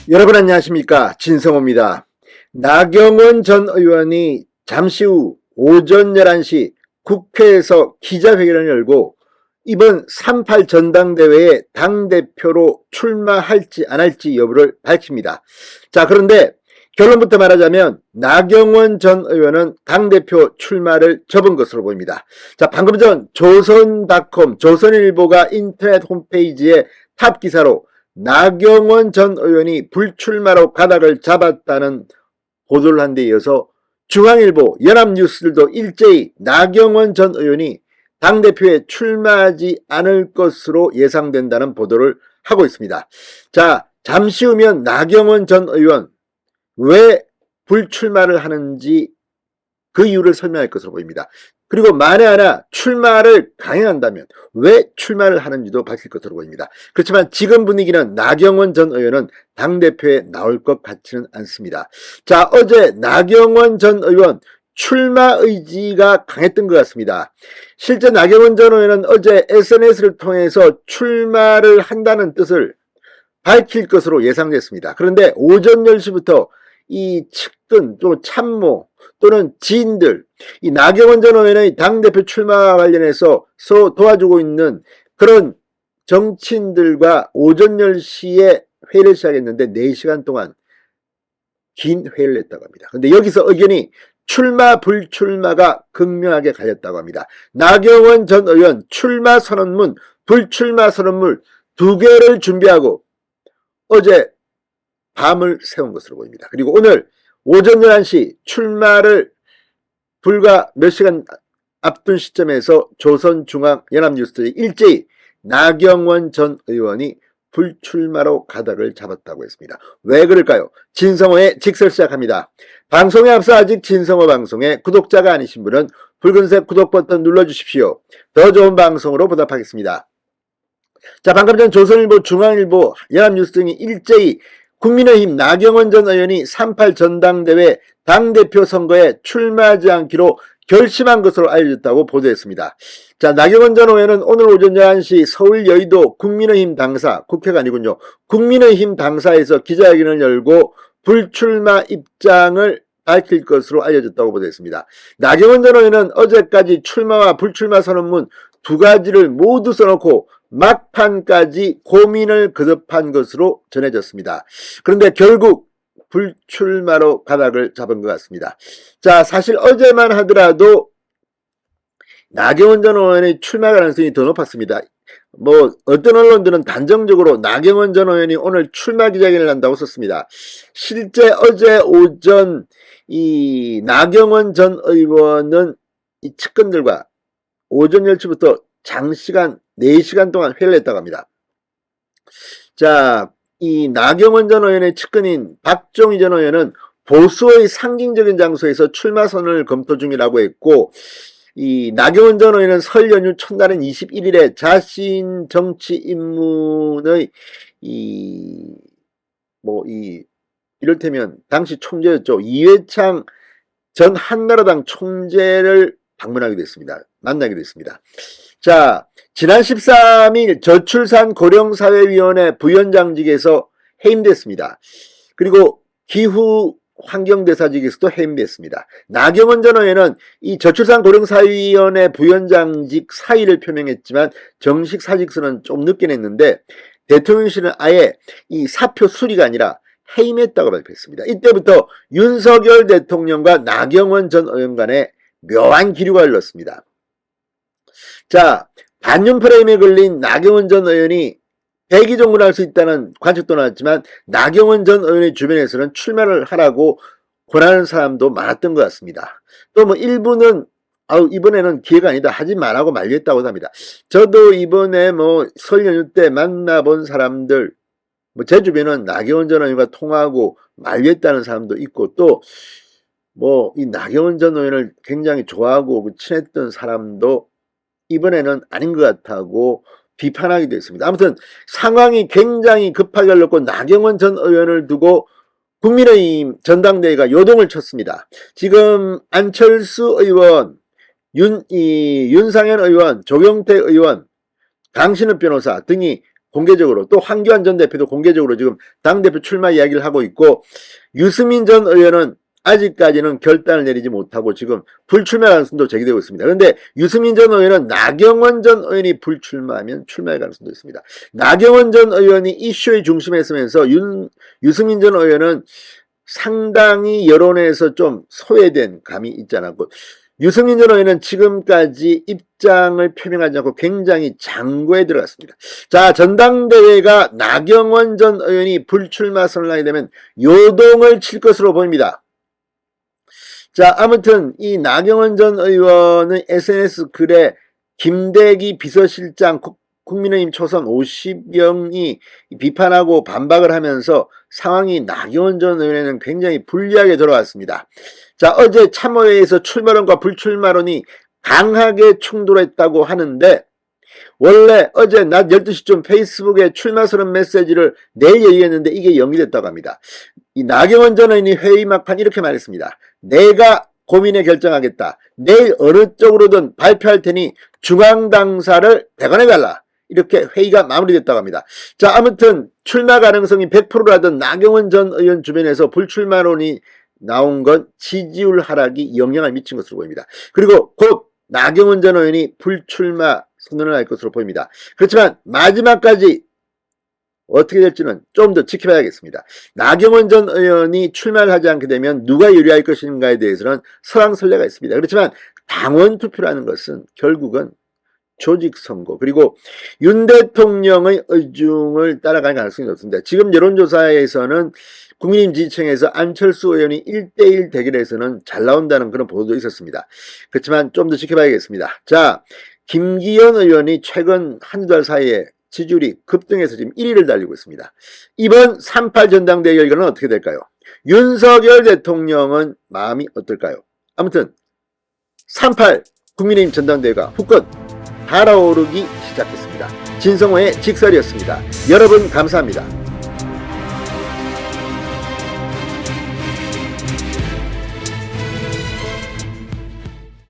여러분 안녕하십니까, 진성호입니다. 나경원 전 의원이 잠시 후 오전 11시 국회에서 기자회견을 열고 이번 3.8 전당대회에 당대표로 출마할지 안 할지 여부를 밝힙니다. 자, 그런데 결론부터 말하자면 나경원 전 의원은 당대표 출마를 접은 것으로 보입니다. 자, 방금 전 조선닷컴, 조선일보가 인터넷 홈페이지에 탑 기사로 나경원 전 의원이 불출마로 가닥을 잡았다는 보도를 한 데 이어서 중앙일보, 연합뉴스들도 일제히 나경원 전 의원이 당대표에 출마하지 않을 것으로 예상된다는 보도를 하고 있습니다. 자, 잠시 후면 나경원 전 의원 왜 불출마를 하는지 그 이유를 설명할 것으로 보입니다. 그리고 만에 하나 출마를 강행한다면 왜 출마를 하는지도 밝힐 것으로 보입니다. 그렇지만 지금 분위기는 나경원 전 의원은 당대표에 나올 것 같지는 않습니다. 자, 어제 나경원 전 의원 출마 의지가 강했던 것 같습니다. 실제 나경원 전 의원은 어제 SNS를 통해서 출마를 한다는 뜻을 밝힐 것으로 예상됐습니다. 그런데 오전 10시부터 이 측근 또 참모 또는 지인들, 이 나경원 전 의원의 당대표 출마 관련해서 서로 도와주고 있는 그런 정치인들과 오전 10시에 회의를 시작했는데 4시간 동안 긴 회의를 했다고 합니다. 그런데 여기서 의견이 출마 불출마가 극명하게 갈렸다고 합니다. 나경원 전 의원 출마 선언문, 불출마 선언문 2개를 준비하고 어제 밤을 새운 것으로 보입니다. 그리고 오늘 오전 11시 출마를 불과 몇 시간 앞둔 시점에서 조선중앙연합뉴스들이 일제히 나경원 전 의원이 불출마로 가닥을 잡았다고 했습니다. 왜 그럴까요? 진성호의 직설 시작합니다. 방송에 앞서 아직 진성호 방송에 구독자가 아니신 분은 붉은색 구독 버튼 눌러주십시오. 더 좋은 방송으로 보답하겠습니다. 자, 방금 전 조선일보, 중앙일보, 연합뉴스 등이 일제히 국민의힘 나경원 전 의원이 3.8 전당대회 당대표 선거에 출마하지 않기로 결심한 것으로 알려졌다고 보도했습니다. 자, 나경원 전 의원은 오늘 오전 11시 서울 여의도 국민의힘 당사, 국회가 아니군요. 국민의힘 당사에서 기자회견을 열고 불출마 입장을 밝힐 것으로 알려졌다고 보도했습니다. 나경원 전 의원은 어제까지 출마와 불출마 선언문 2가지를 모두 써놓고 막판까지 고민을 거듭한 것으로 전해졌습니다. 그런데 결국 불출마로 가닥을 잡은 것 같습니다. 자, 사실 어제만 하더라도 나경원 전 의원의 출마 가능성이 더 높았습니다. 어떤 언론들은 단정적으로 나경원 전 의원이 오늘 출마 기자회견을 한다고 썼습니다. 실제 어제 오전 이 나경원 전 의원은 이 측근들과 오전 10시부터 장시간 4시간 동안 회의를 했다고 합니다. 자, 이 나경원 전 의원의 측근인 박종희 전 의원은 보수의 상징적인 장소에서 출마 선언을 검토 중이라고 했고, 이 나경원 전 의원은 설 연휴 첫날인 21일에 자신 정치 입문의 이를테면 당시 총재였죠. 이회창 전 한나라당 총재를 방문하게 됐습니다. 만나게 됐습니다. 자, 지난 13일 저출산 고령사회위원회 부위원장직에서 해임됐습니다. 그리고 기후 환경대사직에서도 해임됐습니다. 나경원 전 의원은 이 저출산 고령사회위원회 부위원장직 사의를 표명했지만 정식 사직서는 좀 늦게 냈는데 대통령실은 아예 이 사표 수리가 아니라 해임했다고 발표했습니다. 이때부터 윤석열 대통령과 나경원 전 의원 간에 묘한 기류가 흘렀습니다. 자, 반윤 프레임에 걸린 나경원 전 의원이 대기종군할 수 있다는 관측도 나왔지만 나경원 전 의원의 주변에서는 출마를 하라고 권하는 사람도 많았던 것 같습니다. 또 일부는 이번에는 기회가 아니다 하지 말라고 만류했다고 합니다. 저도 이번에 설 연휴 때 만나본 사람들, 제 주변은 나경원 전 의원과 통화하고 만류했다는 사람도 있고 또 이 나경원 전 의원을 굉장히 좋아하고 친했던 사람도 이번에는 아닌 것 같다고 비판하기도 했습니다. 아무튼 상황이 굉장히 급하게 흘렀고 나경원 전 의원을 두고 국민의힘 전당대회가 요동을 쳤습니다. 지금 안철수 의원, 윤상현 의원, 조경태 의원, 강신업 변호사 등이 공개적으로, 또 황교안 전 대표도 공개적으로 지금 당대표 출마 이야기를 하고 있고, 유승민 전 의원은 아직까지는 결단을 내리지 못하고 지금 불출마 가능성도 제기되고 있습니다. 그런데 유승민 전 의원은 나경원 전 의원이 불출마하면 출마할 가능성도 있습니다. 나경원 전 의원이 이슈의 중심에 있으면서 유승민 전 의원은 상당히 여론에서 좀 소외된 감이 있지 않았고, 유승민 전 의원은 지금까지 입장을 표명하지 않고 굉장히 장고에 들어갔습니다. 자, 전당대회가 나경원 전 의원이 불출마 선언하게 되면 요동을 칠 것으로 보입니다. 자, 아무튼 이 나경원 전 의원의 SNS 글에 김대기 비서실장 국민의힘 초선 50명이 비판하고 반박을 하면서 상황이 나경원 전 의원에는 굉장히 불리하게 돌아왔습니다. 자, 어제 참여회에서 출마론과 불출마론이 강하게 충돌했다고 하는데, 원래 어제 낮 12시쯤 페이스북에 출마선언 메시지를 내일 얘기했는데 이게 연기됐다고 합니다. 이 나경원 전 의원이 회의 막판 이렇게 말했습니다. 내가 고민해 결정하겠다. 내일 어느 쪽으로든 발표할 테니 중앙당사를 대관해달라. 이렇게 회의가 마무리됐다고 합니다. 자, 아무튼 출마 가능성이 100%라던 나경원 전 의원 주변에서 불출마론이 나온 건 지지율 하락이 영향을 미친 것으로 보입니다. 그리고 곧 나경원 전 의원이 불출마 선언을 할 것으로 보입니다. 그렇지만 마지막까지 어떻게 될지는 좀 더 지켜봐야겠습니다. 나경원 전 의원이 출마를 하지 않게 되면 누가 유리할 것인가에 대해서는 설왕설래가 있습니다. 그렇지만 당원 투표라는 것은 결국은 조직선거, 그리고 윤 대통령의 의중을 따라갈 가능성이 높습니다. 지금 여론조사에서는 국민의힘 지지층에서 안철수 의원이 1대1 대결에서는 잘 나온다는 그런 보도도 있었습니다. 그렇지만 좀 더 지켜봐야겠습니다. 자, 김기현 의원이 최근 한두 달 사이에 지지율이 급등해서 지금 1위를 달리고 있습니다. 이번 3.8 전당대회 결과는 어떻게 될까요? 윤석열 대통령은 마음이 어떨까요? 아무튼 3.8 국민의힘 전당대회가 후끈 달아오르기 시작했습니다. 진성호의 직설이었습니다. 여러분 감사합니다.